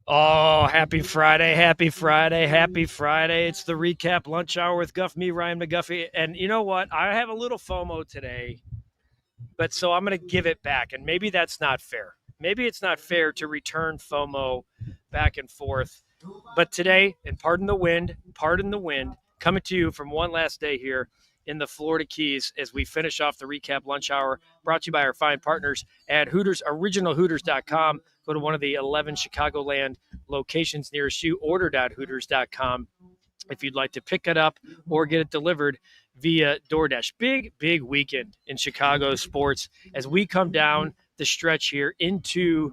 Oh, happy Friday, happy Friday, happy Friday. It's the recap lunch hour with Guff, me, Ryan McGuffey. And you know what? I have a little FOMO today, but so I'm going to give it back. And maybe that's not fair. Maybe it's not fair to return FOMO back and forth. But today, and pardon the wind, coming to you from one last day here in the Florida Keys as we finish off the recap lunch hour, brought to you by our fine partners at Hooters, originalhooters.com. Go to one of the 11 Chicagoland locations nearest you, order.hooters.com if you'd like to pick it up or get it delivered via DoorDash. Big weekend in Chicago sports as we come down the stretch here into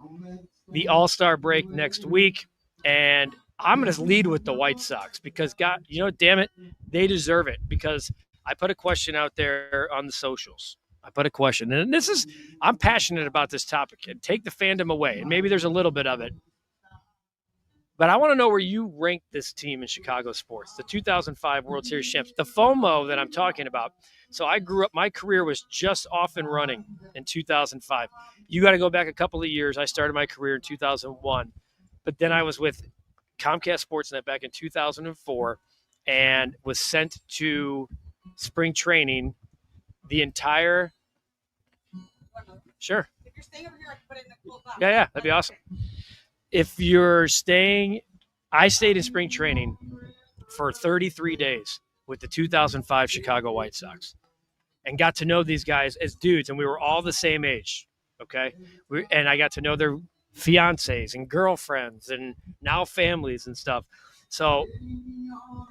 the All-Star break next week. And I'm going to lead with the White Sox because, God, damn it, they deserve it because I put a question out there on the socials. I put a question, and I'm passionate about this topic and take the fandom away. And maybe there's a little bit of it, but I want to know where you rank this team in Chicago sports, the 2005 World Series champs, the FOMO that I'm talking about. So I grew up, my career was just off and running in 2005. You got to go back a couple of years. I started my career in 2001, but then I was with Comcast Sportsnet back in 2004 and was sent to spring training the entire. Sure. If you're staying over here, I can put it in a cool box. Yeah, that'd be awesome. If you're staying, I stayed in spring training for 33 days with the 2005 Chicago White Sox and got to know these guys as dudes, and we were all the same age, okay? And I got to know their fiancés and girlfriends and now families and stuff. So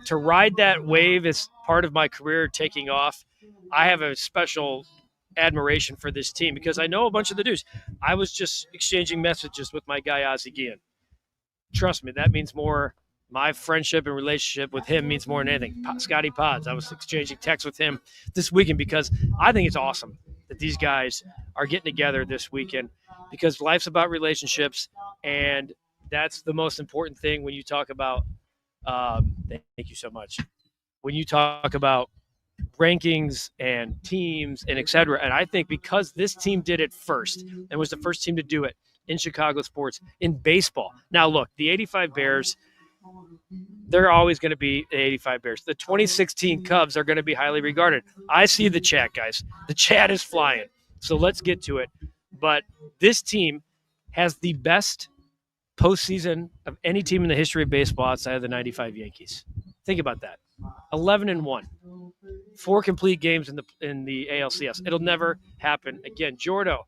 to ride that wave as part of my career taking off, I have a special admiration for this team because I know a bunch of the dudes. I was just exchanging messages with my guy Ozzie Guillen. Trust me, that means more. My friendship and relationship with him means more than anything. Scotty Pods, I was exchanging texts with him this weekend because I think it's awesome that these guys are getting together this weekend because life's about relationships, and that's the most important thing when you talk about thank you so much. When you talk about rankings and teams and et cetera. And I think because this team did it first and was the first team to do it in Chicago sports, in baseball. Now, look, the 85 Bears, they're always going to be the 85 Bears. The 2016 Cubs are going to be highly regarded. I see the chat, guys. The chat is flying. So let's get to it. But this team has the best postseason of any team in the history of baseball outside of the 95 Yankees. Think about that. 11-1. 4 complete games in the ALCS. It'll never happen again. Jordo,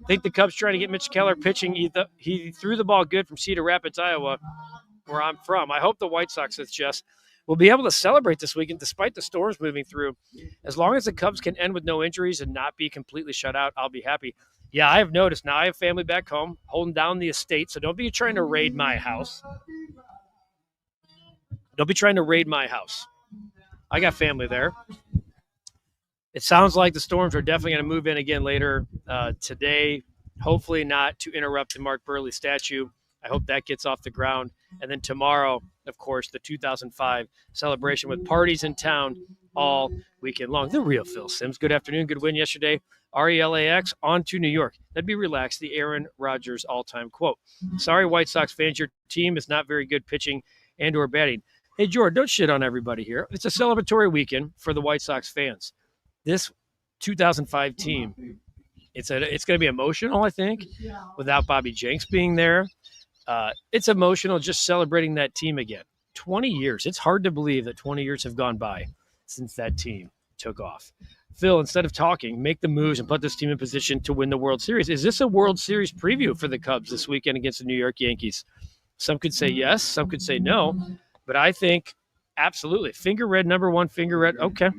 think the Cubs trying to get Mitch Keller pitching. He threw the ball good from Cedar Rapids, Iowa, where I'm from. I hope the White Sox, with Jess, will be able to celebrate this weekend despite the storms moving through. As long as the Cubs can end with no injuries and not be completely shut out, I'll be happy. Yeah, I have noticed. Now I have family back home holding down the estate, so don't be trying to raid my house. Don't be trying to raid my house. I got family there. It sounds like the Storms are definitely going to move in again later today. Hopefully not to interrupt the Mark Burley statue. I hope that gets off the ground. And then tomorrow, of course, the 2005 celebration with parties in town all weekend long. The real Phil Simms. Good afternoon. Good win yesterday. RELAX on to New York. That'd be relaxed. The Aaron Rodgers all-time quote. Sorry, White Sox fans, your team is not very good pitching and or batting. Hey, Jordan, don't shit on everybody here. It's a celebratory weekend for the White Sox fans. This 2005 team, it's going to be emotional, I think, without Bobby Jenks being there. It's emotional just celebrating that team again. 20 years. It's hard to believe that 20 years have gone by since that team took off. Phil, instead of talking, make the moves and put this team in position to win the World Series. Is this a World Series preview for the Cubs this weekend against the New York Yankees? Some could say yes, some could say no. But I think absolutely. Finger red, number one, finger red. Okay.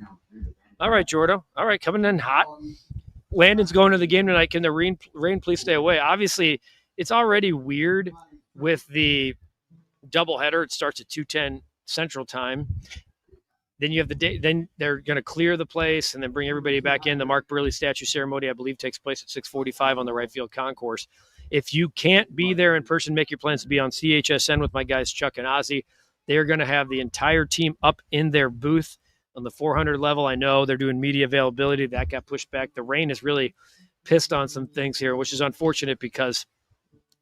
All right, Jordo. All right, coming in hot. Landon's going to the game tonight. Can the rain please stay away? Obviously, it's already weird with the doubleheader. It starts at 2:10 Central Time. Then you have the day. Then they're going to clear the place and then bring everybody back in. The Mark Burley statue ceremony, I believe, takes place at 6:45 on the right field concourse. If you can't be there in person, make your plans to be on CHSN with my guys Chuck and Ozzy. They're going to have the entire team up in their booth on the 400 level. I know they're doing media availability. That got pushed back. The rain has really pissed on some things here, which is unfortunate because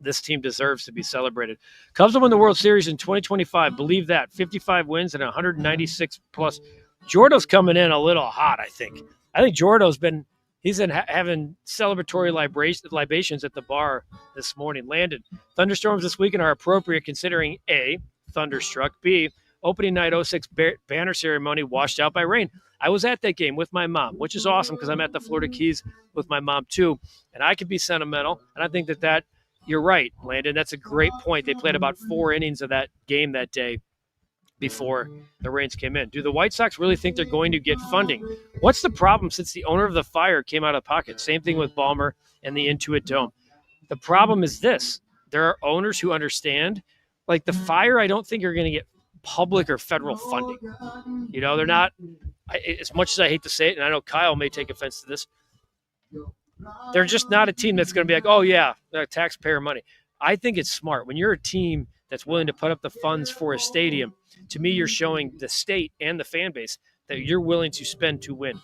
This team deserves to be celebrated. Cubs will win the World Series in 2025. Believe that. 55 wins and 196 plus. Jordo's coming in a little hot, I think. I think Jordo's been having celebratory libations at the bar this morning. Landon, thunderstorms this weekend are appropriate considering A, thunderstruck, B, opening night 06 banner ceremony washed out by rain. I was at that game with my mom, which is awesome because I'm at the Florida Keys with my mom too, and I could be sentimental, and I think that you're right, Landon. That's a great point. They played about 4 innings of that game that day before the rains came in. Do the White Sox really think they're going to get funding? What's the problem since the owner of the Fire came out of pocket? Same thing with Ballmer and the Intuit Dome. The problem is this. There are owners who understand, like the Fire, I don't think are going to get public or federal funding. You know, they're not, as much as I hate to say it, and I know Kyle may take offense to this, they're just not a team that's going to be like, oh, yeah, taxpayer money. I think it's smart. When you're a team that's willing to put up the funds for a stadium, to me, you're showing the state and the fan base that you're willing to spend to win.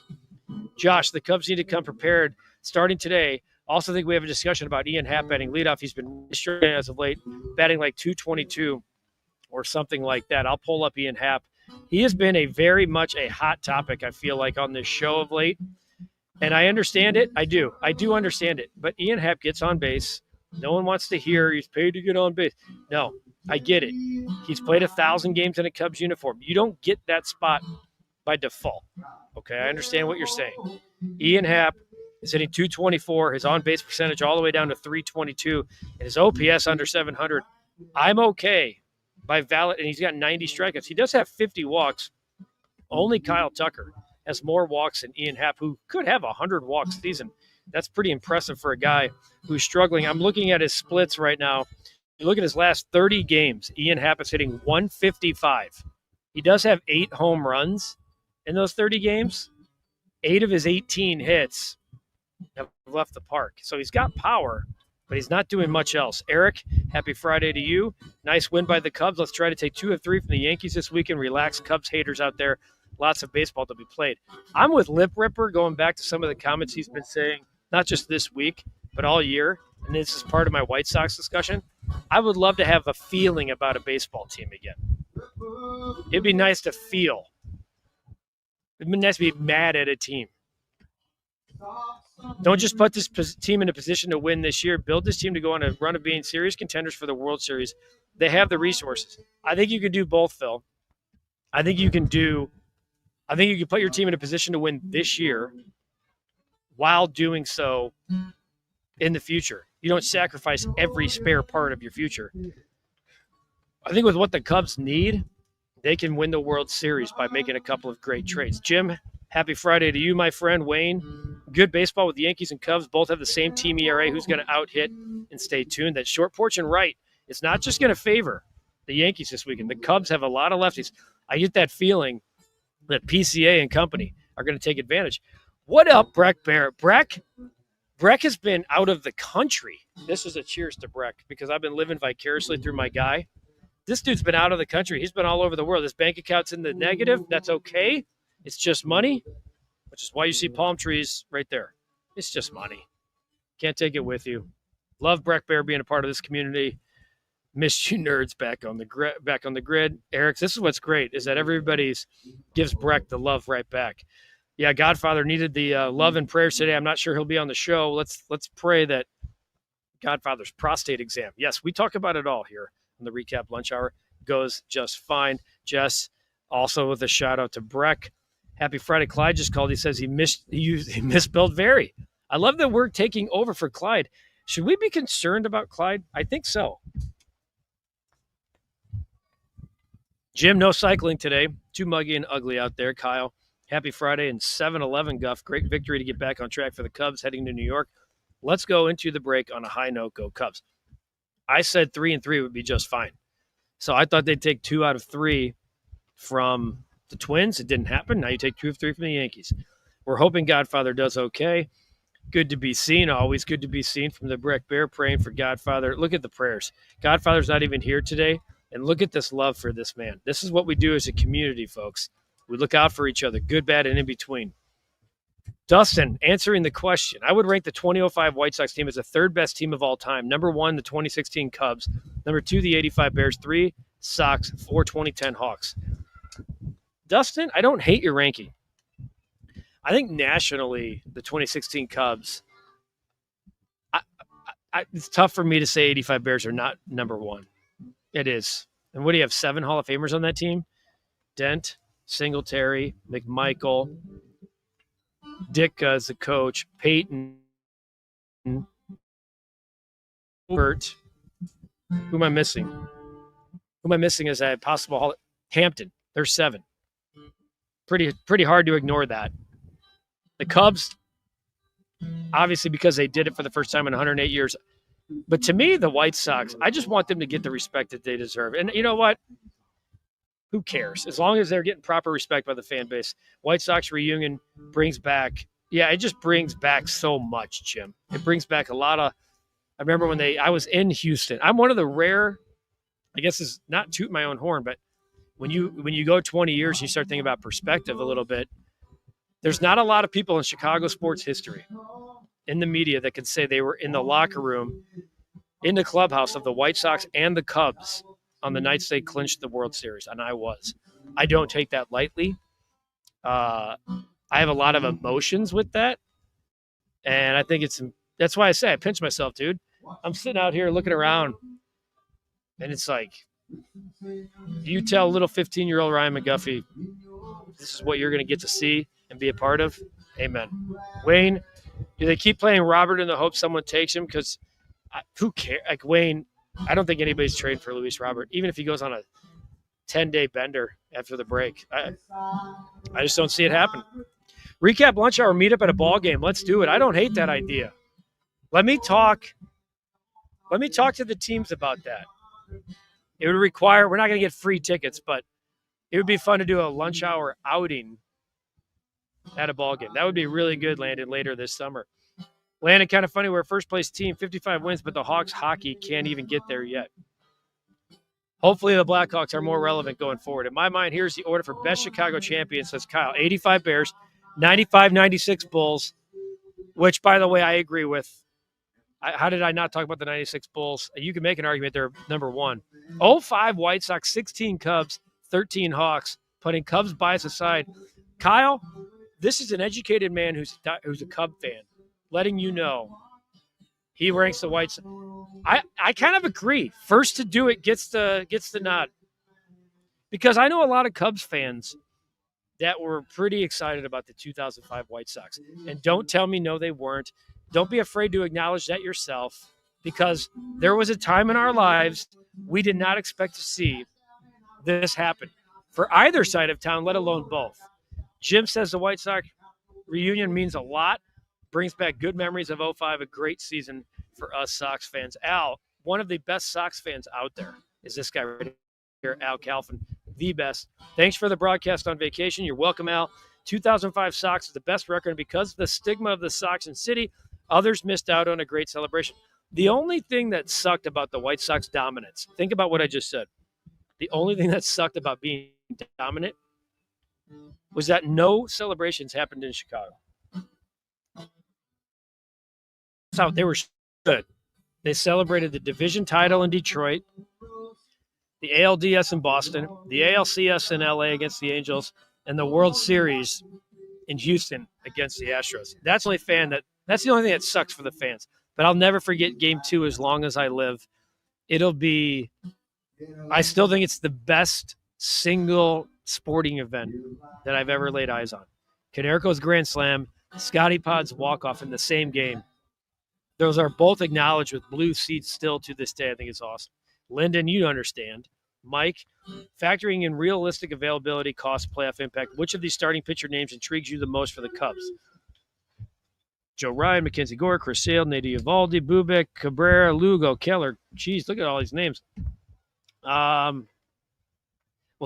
Josh, the Cubs need to come prepared starting today. Also think we have a discussion about Ian Happ batting leadoff. He's been struggling as of late, batting like 222 or something like that. I'll pull up Ian Happ. He has been very much a hot topic, I feel like, on this show of late. And I understand it. I do understand it. But Ian Happ gets on base. No one wants to hear he's paid to get on base. No, I get it. He's played 1,000 games in a Cubs uniform. You don't get that spot by default. Okay, I understand what you're saying. Ian Happ is hitting 224, his on-base percentage all the way down to 322, and his OPS under 700. I'm okay by valid, and he's got 90 strikeouts. He does have 50 walks. Only Kyle Tucker has more walks than Ian Happ, who could have 100 walks season. That's pretty impressive for a guy who's struggling. I'm looking at his splits right now. You look at his last 30 games, Ian Happ is hitting 155. He does have 8 home runs in those 30 games. 8 of his 18 hits have left the park. So he's got power, but he's not doing much else. Eric, happy Friday to you. Nice win by the Cubs. Let's try to take 2 of 3 from the Yankees this weekend. Relax, Cubs haters out there. Lots of baseball to be played. I'm with Lip Ripper, going back to some of the comments he's been saying, not just this week, but all year. And this is part of my White Sox discussion. I would love to have a feeling about a baseball team again. It'd be nice to feel. It'd be nice to be mad at a team. Don't just put this team in a position to win this year. Build this team to go on a run of being serious contenders for the World Series. They have the resources. I think you could do both, Phil. I think you can put your team in a position to win this year while doing so in the future. You don't sacrifice every spare part of your future. I think with what the Cubs need, they can win the World Series by making a couple of great trades. Jim, happy Friday to you, my friend. Wayne, good baseball with the Yankees and Cubs. Both have the same team ERA. Who's going to out-hit? And stay tuned. That short porch and right, it's not just going to favor the Yankees this weekend. The Cubs have a lot of lefties. I get that feeling that PCA and company are going to take advantage. What up, Breck Bear? Breck has been out of the country. This is a cheers to Breck because I've been living vicariously through my guy. This dude's been out of the country. He's been all over the world. His bank account's in the negative. That's okay. It's just money, which is why you see palm trees right there. It's just money. Can't take it with you. Love Breck Bear being a part of this community. Missed you nerds back on the grid. Eric, this is what's great is that everybody's gives Breck the love right back. Yeah, Godfather needed the love and prayers today. I'm not sure he'll be on the show. Let's pray that Godfather's prostate exam. Yes, we talk about it all here on the Recap Lunch Hour. Goes just fine. Jess, also with a shout out to Breck. Happy Friday. Clyde just called. He says he misspelled very. I love that we're taking over for Clyde. Should we be concerned about Clyde? I think so. Jim, no cycling today. Too muggy and ugly out there. Kyle, happy Friday and 7-11, Guff. Great victory to get back on track for the Cubs heading to New York. Let's go into the break on a high note. Go Cubs. I said 3-3 would be just fine. So I thought they'd take 2 out of 3 from the Twins. It didn't happen. Now you take 2 of 3 from the Yankees. We're hoping Godfather does okay. Good to be seen. Always good to be seen from the Breck Bear, praying for Godfather. Look at the prayers. Godfather's not even here today. And look at this love for this man. This is what we do as a community, folks. We look out for each other, good, bad, and in between. Dustin, answering the question, I would rank the 2005 White Sox team as the third best team of all time. Number 1, the 2016 Cubs. Number 2, the 85 Bears. 3, Sox. 4, 2010 Hawks. Dustin, I don't hate your ranking. I think nationally, the 2016 Cubs, it's tough for me to say 85 Bears are not number 1. It is. And what do you have, 7 Hall of Famers on that team? Dent, Singletary, McMichael, Ditka as the coach, Peyton, Burt. Who am I missing? Who am I missing as a possible Hall? Hampton. There's 7. Pretty hard to ignore that. The Cubs, obviously because they did it for the first time in 108 years. But to me, the White Sox, I just want them to get the respect that they deserve. And you know what? Who cares? As long as they're getting proper respect by the fan base. White Sox reunion brings back, it just brings back so much, Jim. It brings back a lot of, I remember when I was in Houston. I'm one of the rare, I guess it's not toot my own horn, but when you go 20 years and you start thinking about perspective a little bit, there's not a lot of people in Chicago sports history, in the media, that can say they were in the locker room, in the clubhouse of the White Sox and the Cubs on the nights they clinched the World Series, and I was. I don't take that lightly. I have a lot of emotions with that, and I think that's why I say I pinch myself, dude. I'm sitting out here looking around, and it's like, you tell little 15-year-old Ryan McGuffey, this is what you're going to get to see and be a part of. Amen. Wayne, do they keep playing Robert in the hope someone takes him? Because who cares? Like, Wayne, I don't think anybody's trading for Luis Robert, even if he goes on a 10-day bender after the break. I just don't see it happen. Recap lunch hour meetup at a ball game. Let's do it. I don't hate that idea. Let me talk to the teams about that. It would require, we're not going to get free tickets, but it would be fun to do a lunch hour outing at a ball game. That would be really good, Landon, later this summer. Landon, kind of funny, we're a first-place team, 55 wins, but the Hawks hockey can't even get there yet. Hopefully the Blackhawks are more relevant going forward. In my mind, here's the order for best Chicago champions, says Kyle. 85 Bears, 95-96 Bulls, which, by the way, I agree with. How did I not talk about the 96 Bulls? You can make an argument they're number 1. 05 White Sox, 16 Cubs, 13 Hawks. Putting Cubs bias aside, Kyle, this is an educated man who's a Cub fan, letting you know he ranks the White Sox. I kind of agree. First to do it gets the nod, because I know a lot of Cubs fans that were pretty excited about the 2005 White Sox. And don't tell me no, they weren't. Don't be afraid to acknowledge that yourself, because there was a time in our lives we did not expect to see this happen for either side of town, let alone both. Jim says the White Sox reunion means a lot, brings back good memories of 05, a great season for us Sox fans. Al, one of the best Sox fans out there is this guy right here, Al Calfin, the best. Thanks for the broadcast on vacation. You're welcome, Al. 2005 Sox is the best record, and because of the stigma of the Sox in city, others missed out on a great celebration. The only thing that sucked about the White Sox dominance, think about what I just said. The only thing that sucked about being dominant was that no celebrations happened in Chicago. So they were good. They celebrated the division title in Detroit, the ALDS in Boston, the ALCS in LA against the Angels, and the World Series in Houston against the Astros. That's the only thing that sucks for the fans. But I'll never forget Game 2 as long as I live. I still think it's the best single sporting event that I've ever laid eyes on. Konerko's grand slam, Scotty Pod's walk-off in the same game. Those are both acknowledged with blue seats still to this day. I think it's awesome. Lyndon, you understand. Mike, factoring in realistic availability, cost, playoff impact, which of these starting pitcher names intrigues you the most for the Cubs? Joe Ryan, Mackenzie Gore, Chris Sale, Nady Eovaldi, Bubic, Cabrera, Lugo, Keller. Jeez, look at all these names. Well,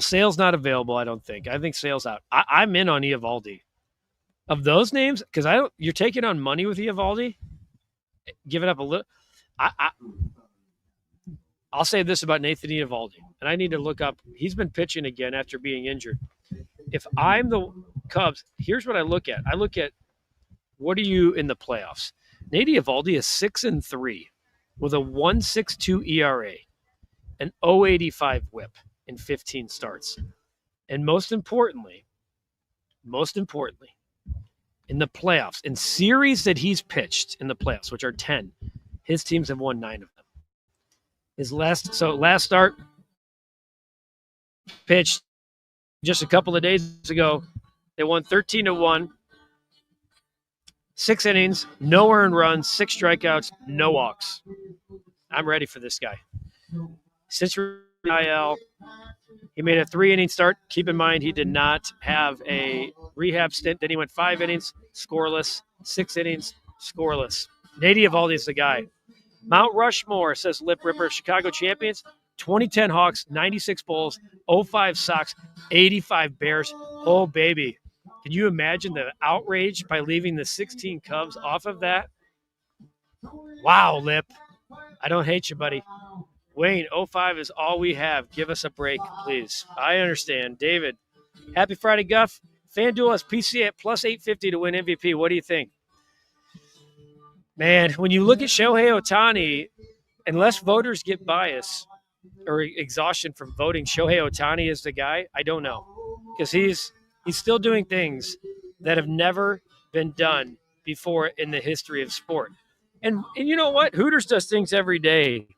Sale's not available, I don't think. I think Sale's out. I'm in on Eovaldi. Of those names, because you're taking on money with Eovaldi, giving up a little. I'll say this about Nathan Eovaldi, and I need to look up. He's been pitching again after being injured. If I'm the Cubs, here's what I look at. I look at What are you in the playoffs? Nate Eovaldi is 6-3 with a 1.62 ERA, an 0.85 WHIP in 15 starts. And most importantly, in the playoffs, in series that he's pitched in the playoffs, which are 10, his teams have won 9 of them. His last start pitched just a couple of days ago. They won 13-1, 6 innings, no earned runs, 6 strikeouts, no walks. I'm ready for this guy. Since IL, he made a 3-inning start. Keep in mind, he did not have a rehab stint. Then he went 5 innings, scoreless, 6 innings, scoreless. Nate Eovaldi is the guy. Mount Rushmore, says Lip Ripper, Chicago champions, 2010 Hawks, 96 Bulls, 05 Sox, 85 Bears. Oh, baby. Can you imagine the outrage by leaving the 16 Cubs off of that? Wow, Lip. I don't hate you, buddy. Wayne, 05 is all we have. Give us a break, please. I understand. David, happy Friday, Guff. FanDuel has PC at plus 850 to win MVP. What do you think? Man, when you look at Shohei Ohtani, unless voters get bias or exhaustion from voting, Shohei Ohtani is the guy. I don't know, because he's still doing things that have never been done before in the history of sport. And you know what? Hooters does things every day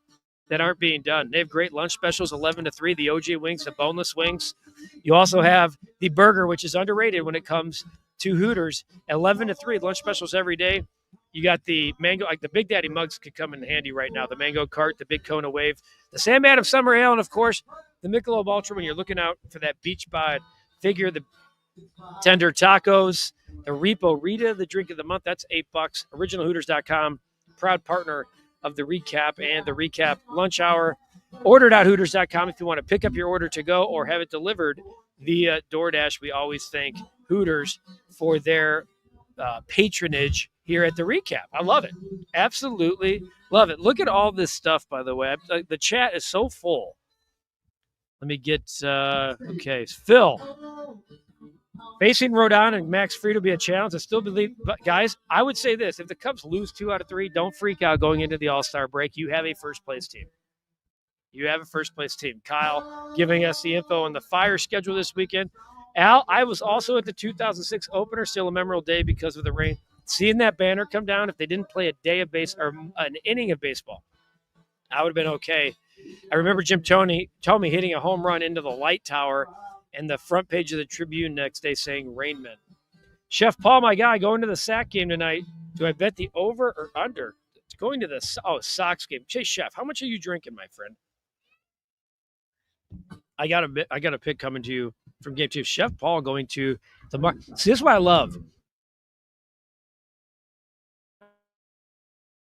that aren't being done. They have great lunch specials, 11-3, the OJ wings, the boneless wings. You also have the burger, which is underrated when it comes to Hooters, 11-3, lunch specials every day. You got the mango, like the Big Daddy mugs could come in handy right now. The mango cart, the big Kona wave, the Sam Adams Summer Ale, and of course, the Michelob Ultra when you're looking out for that beach bod figure, the tender tacos, the Repo Rita, the drink of the month. That's $8. OriginalHooters.com, proud partner of the Recap and the Recap Lunch Hour. Order.Hooters.com if you want to pick up your order to go or have it delivered via DoorDash. We always thank Hooters for their patronage here at the Recap. I love it. Absolutely love it. Look at all this stuff, by the way. The chat is so full. Let me get, okay, Phil. Facing Rodon and Max Fried will be a challenge. I still believe, but guys, I would say this. If the Cubs lose 2 out of 3, don't freak out going into the All-Star break. You have a first-place team. Kyle giving us the info on the Fire schedule this weekend. Al, I was also at the 2006 opener, still a memorable day because of the rain. Seeing that banner come down, if they didn't play a day of base or an inning of baseball, I would have been okay. I remember Jim told me hitting a home run into the light tower and the front page of the Tribune next day saying Rain Man. Chef Paul, my guy, going to the Sac game tonight. Do I bet the over or under? Going to the Sox game. Chase Chef, how much are you drinking, my friend? I got a pick coming to you from Game 2. Chef Paul going to the mark. See, this is what I love.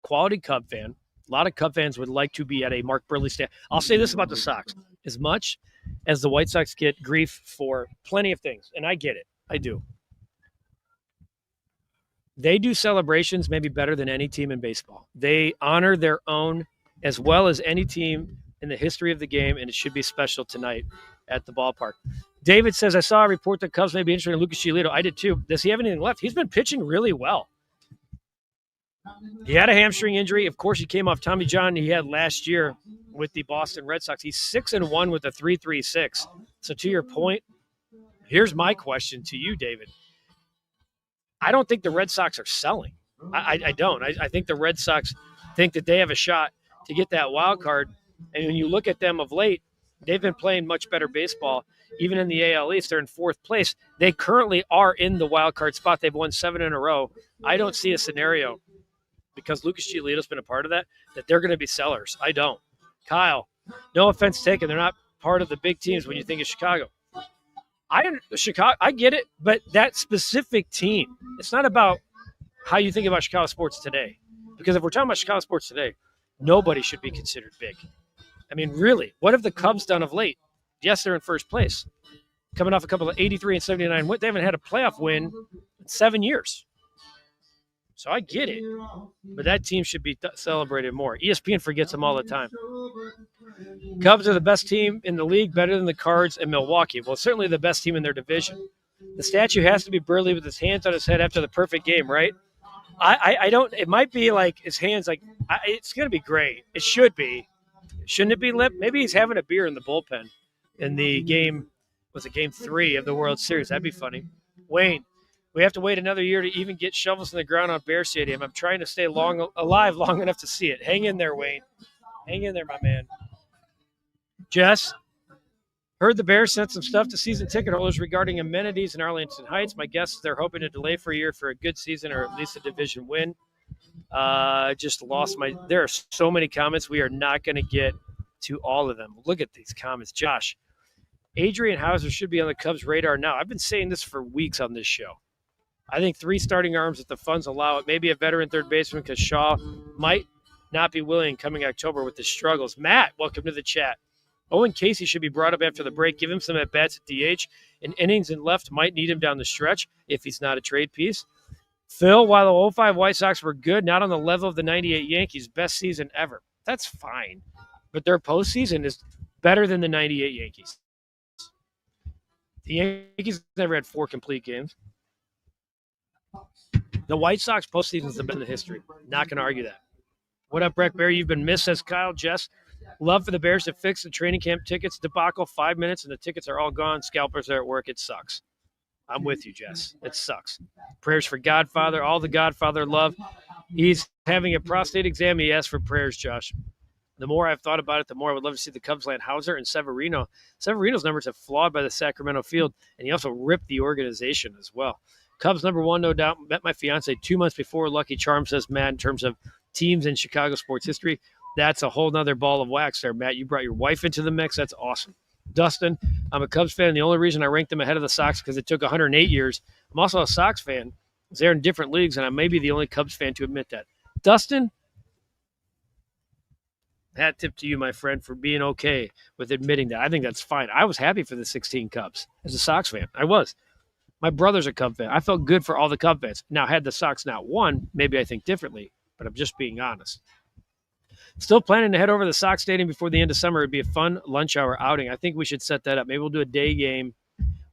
Quality Cub fan. A lot of Cub fans would like to be at a Mark Burley stand. I'll say this about the Sox. As much as the White Sox get grief for plenty of things, and I get it. I do. They do celebrations maybe better than any team in baseball. They honor their own as well as any team in the history of the game, and it should be special tonight at the ballpark. David says, I saw a report that Cubs may be interested in Lucas Giolito. I did too. Does he have anything left? He's been pitching really well. He had a hamstring injury. Of course, he came off Tommy John he had last year with the Boston Red Sox. He's 6-1 with a 3.36. So to your point, here's my question to you, David. I don't think the Red Sox are selling. I don't. I think the Red Sox think that they have a shot to get that wild card. And when you look at them of late, they've been playing much better baseball. Even in the AL East, they're in 4th place. They currently are in the wild card spot. They've won 7 in a row. I don't see a scenario, because Lucas Giolito's been a part of that they're going to be sellers. I don't. Kyle, no offense taken. They're not part of the big teams when you think of Chicago. I get it, but that specific team, it's not about how you think about Chicago sports today. Because if we're talking about Chicago sports today, nobody should be considered big. I mean, really, what have the Cubs done of late? Yes, they're in 1st place. Coming off a couple of 83 and 79 wins. They haven't had a playoff win in 7 years. So I get it. But that team should be celebrated more. ESPN forgets them all the time. Cubs are the best team in the league, better than the Cards and Milwaukee. Well, certainly the best team in their division. The statue has to be Burley with his hands on his head after the perfect game, right? I don't. It might be like his hands. Like it's gonna be great. It should be. Shouldn't it be Lip? Maybe he's having a beer in the bullpen in the game. Was it game 3 of the World Series? That'd be funny. Wayne, we have to wait another year to even get shovels in the ground on Bear Stadium. I'm trying to stay alive long enough to see it. Hang in there, Wayne. Hang in there, my man. Jess, heard the Bears sent some stuff to season ticket holders regarding amenities in Arlington Heights. My guess is they're hoping to delay for a year for a good season or at least a division win. Just lost my. There are so many comments. We are not going to get to all of them. Look at these comments. Josh, Adrian Hauser should be on the Cubs' radar now. I've been saying this for weeks on this show. I think 3 starting arms if the funds allow it. Maybe a veteran third baseman because Shaw might not be willing coming October with the struggles. Matt, welcome to the chat. Owen Casey should be brought up after the break. Give him some at-bats at DH. And innings and left might need him down the stretch if he's not a trade piece. Phil, while the 05 White Sox were good, not on the level of the 98 Yankees, best season ever. That's fine. But their postseason is better than the 98 Yankees. The Yankees never had 4 complete games. The White Sox postseason is the best in the history. Not going to argue that. What up, Breck Bear? You've been missed, says Kyle. Jess, love for the Bears to fix the training camp tickets debacle. 5 minutes and the tickets are all gone. Scalpers are at work. It sucks. I'm with you, Jess. It sucks. Prayers for Godfather, all the Godfather love. He's having a prostate exam. He asked for prayers, Josh. The more I've thought about it, the more I would love to see the Cubs land Hauser and Severino. Severino's numbers have flawed by the Sacramento field, and he also ripped the organization as well. Cubs number 1, no doubt. Met my fiance 2 months before. Lucky Charm, says Matt, in terms of teams in Chicago sports history. That's a whole nother ball of wax there, Matt. You brought your wife into the mix. That's awesome. Dustin, I'm a Cubs fan. The only reason I ranked them ahead of the Sox because it took 108 years. I'm also a Sox fan. They're in different leagues, and I may be the only Cubs fan to admit that. Dustin, hat tip to you, my friend, for being okay with admitting that. I think that's fine. I was happy for the 16 Cubs as a Sox fan. I was. My brother's a Cub fan. I felt good for all the Cub fans. Now, had the Sox not won, maybe I think differently, but I'm just being honest. Still planning to head over to the Sox Stadium before the end of summer. It'd be a fun lunch hour outing. I think we should set that up. Maybe we'll do a day game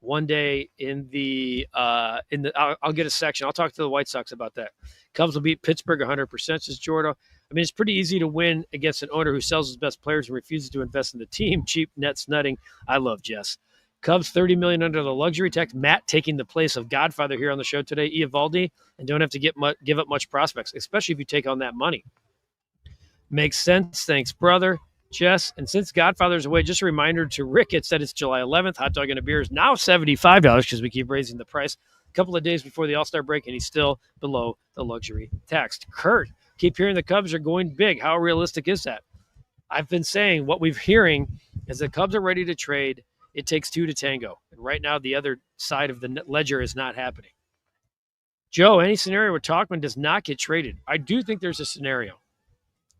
one day in the I'll get a section. I'll talk to the White Sox about that. Cubs will beat Pittsburgh 100%, says Jordo. I mean, it's pretty easy to win against an owner who sells his best players and refuses to invest in the team. Cheap nets nutting. I love Jess. Cubs $30 million under the luxury tax. Matt taking the place of Godfather here on the show today. Eovaldi, and don't have to give up much prospects, especially if you take on that money. Makes sense. Thanks, brother. Jess, and since Godfather's away, just a reminder to Rick, it said it's July 11th. Hot dog and a beer is now $75 because we keep raising the price. A couple of days before the All-Star break, and he's still below the luxury tax. Kurt, keep hearing the Cubs are going big. How realistic is that? I've been saying what we're hearing is the Cubs are ready to trade. It takes 2 to tango. And right now, the other side of the ledger is not happening. Joe, any scenario where Tauchman does not get traded? I do think there's a scenario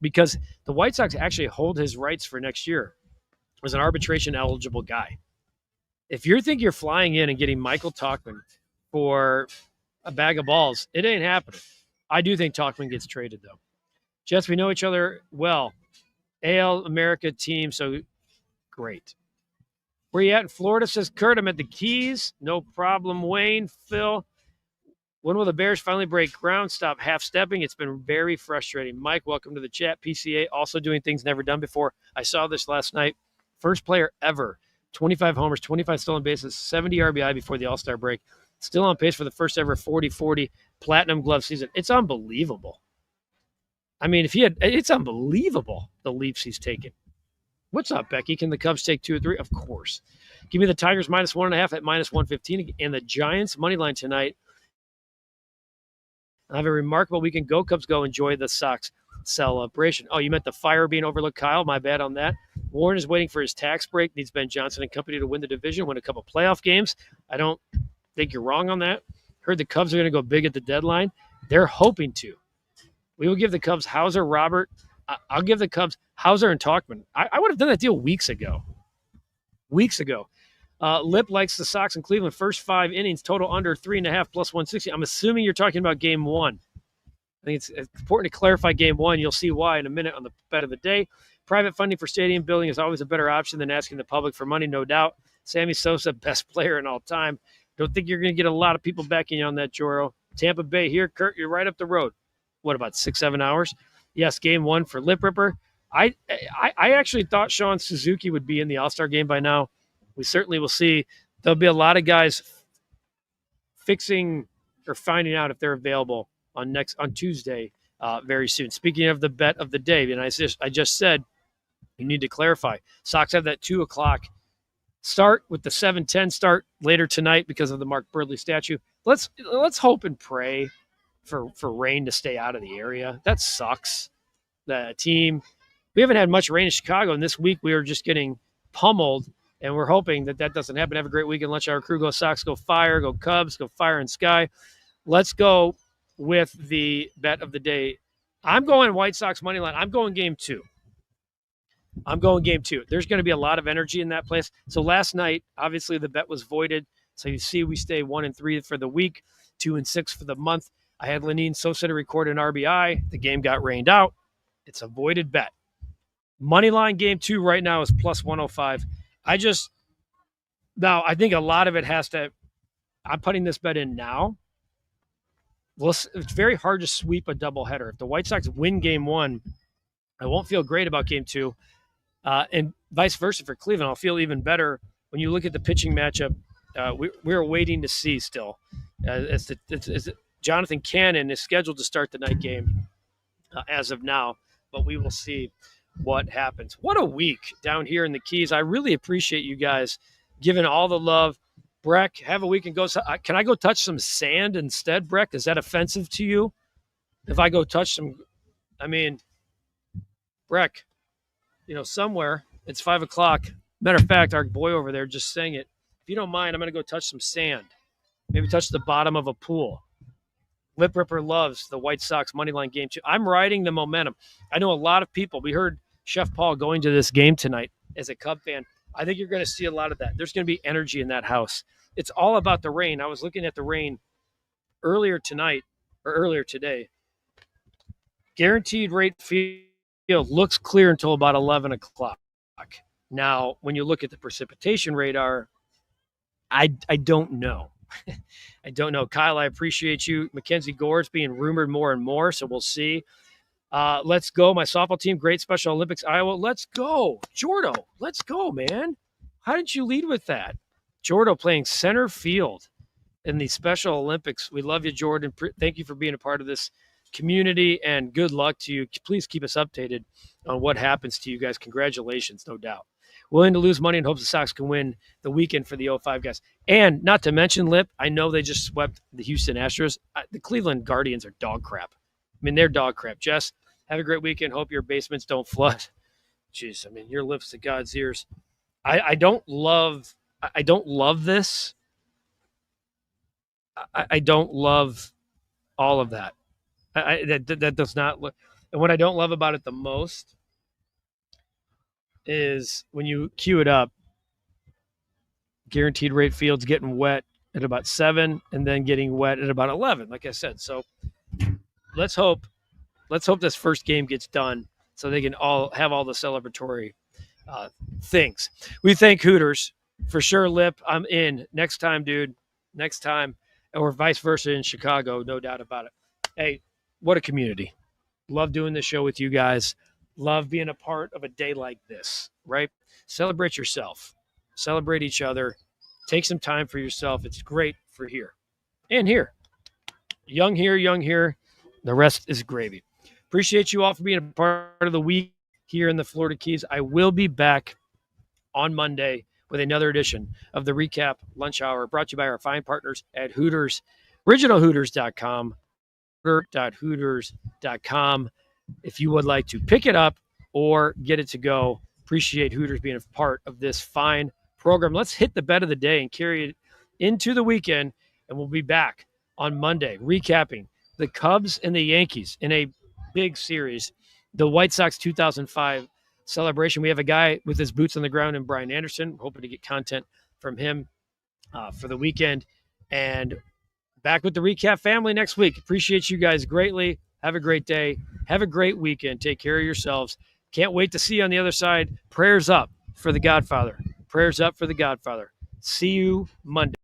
because the White Sox actually hold his rights for next year as an arbitration-eligible guy. If you think you're flying in and getting Michael Tauchman for a bag of balls, it ain't happening. I do think Tauchman gets traded, though. Jess, we know each other well. AL America team, so great. Where you at in Florida, says Kurt. I'm at the Keys. No problem, Wayne. Phil, when will the Bears finally break ground? Stop half-stepping. It's been very frustrating. Mike, welcome to the chat. PCA also doing things never done before. I saw this last night. First player ever. 25 homers, 25 stolen bases, 70 RBI before the All-Star break. Still on pace for the first ever 40-40 platinum glove season. It's unbelievable. I mean, it's unbelievable, the leaps he's taken. What's up, Becky? Can the Cubs take 2 or 3? Of course. Give me the Tigers -1.5 at -115 and the Giants money line tonight. I'll have a remarkable weekend. Go Cubs, go. Enjoy the Sox celebration. Oh, you meant the fire being overlooked, Kyle. My bad on that. Warren is waiting for his tax break. Needs Ben Johnson and company to win the division, win a couple playoff games. I don't think you're wrong on that. Heard the Cubs are going to go big at the deadline. They're hoping to. We will give the Cubs Hauser, Robert. I'll give the Cubs Hauser and Tauchman. I would have done that deal weeks ago. Lip likes the Sox in Cleveland. First 5 innings, total under 3.5 plus 160. I'm assuming you're talking about game 1. I think it's important to clarify game 1. You'll see why in a minute on the bet of the day. Private funding for stadium building is always a better option than asking the public for money, no doubt. Sammy Sosa, best player in all time. Don't think you're going to get a lot of people backing you on that, Joro. Tampa Bay here. Kurt, you're right up the road. What, about 6-7 hours? Yes, game one for Lip Ripper. I actually thought Sean Suzuki would be in the All-Star game by now. We certainly will see. There'll be a lot of guys fixing or finding out if they're available on Tuesday very soon. Speaking of the bet of the day, and I just said you need to clarify. Sox have that 2 o'clock start with the 7:10 start later tonight because of the Mark Birdley statue. Let's hope and pray for rain to stay out of the area. That sucks. The team, we haven't had much rain in Chicago, and this week we were just getting pummeled, and we're hoping that doesn't happen. Have a great weekend. Lunch Hour crew. Go Sox, go Fire, go Cubs, go Fire and Sky. Let's go with the bet of the day. I'm going White Sox money line. I'm going game 2. There's going to be a lot of energy in that place. So last night, obviously, the bet was voided. So you see we stay 1-3 for the week, 2-6 for the month. I had Lenine Sosa to record an RBI. The game got rained out. It's a voided bet. Moneyline game 2 right now is plus 105. I think a lot of it has to – I'm putting this bet in now. Well, it's very hard to sweep a doubleheader. If the White Sox win game 1, I won't feel great about game 2. And vice versa for Cleveland. I'll feel even better when you look at the pitching matchup. We're waiting to see still. Jonathan Cannon is scheduled to start the night game as of now, but we will see what happens. What a week down here in the Keys. I really appreciate you guys giving all the love. Breck, have a week and go. Can I go touch some sand instead, Breck? Is that offensive to you? If I go touch some, Breck, somewhere it's 5 o'clock. Matter of fact, our boy over there just sang it. If you don't mind, I'm going to go touch some sand. Maybe touch the bottom of a pool. Lip Ripper loves the White Sox moneyline game 2. I'm riding the momentum. I know a lot of people. We heard Chef Paul going to this game tonight as a Cub fan. I think you're going to see a lot of that. There's going to be energy in that house. It's all about the rain. I was looking at the rain earlier today. Guaranteed rate field looks clear until about 11 o'clock. Now, when you look at the precipitation radar, I don't know. I don't know. Kyle, I appreciate you. Mackenzie Gore's being rumored more and more, so we'll see. Let's go. My softball team, great Special Olympics, Iowa. Let's go. Jordo, let's go, man. How did you lead with that? Jordo playing center field in the Special Olympics. We love you, Jordan. Thank you for being a part of this community, and good luck to you. Please keep us updated on what happens to you guys. Congratulations, no doubt. Willing to lose money in hopes the Sox can win the weekend for the 05 guys. And not to mention, Lip, I know they just swept the Houston Astros. The Cleveland Guardians are dog crap. They're dog crap. Jess, have a great weekend. Hope your basements don't flood. Jeez, your lips to God's ears. I don't love this. I don't love all of that. That does not look. And what I don't love about it the most is when you cue it up, guaranteed rate fields getting wet at about 7 and then getting wet at about 11, like I said. So let's hope this first game gets done so they can all have all the celebratory things. We thank Hooters for sure. Lip, I'm in next time, dude. Next time, or vice versa in Chicago, no doubt about it. Hey, what a community. Love doing this show with you guys. Love being a part of a day like this, right? Celebrate yourself. Celebrate each other. Take some time for yourself. It's great for here and here. Young here. The rest is gravy. Appreciate you all for being a part of the week here in the Florida Keys. I will be back on Monday with another edition of the REKAP Lunch Hour, brought to you by our fine partners at Hooters, originalhooters.com, hooters.com. If you would like to pick it up or get it to go, appreciate Hooters being a part of this fine program. Let's hit the bet of the day and carry it into the weekend, and we'll be back on Monday recapping the Cubs and the Yankees in a big series, the White Sox 2005 celebration. We have a guy with his boots on the ground in Brian Anderson. We're hoping to get content from him for the weekend. And back with the REKAP family next week. Appreciate you guys greatly. Have a great day. Have a great weekend. Take care of yourselves. Can't wait to see you on the other side. Prayers up for the Godfather. Prayers up for the Godfather. See you Monday.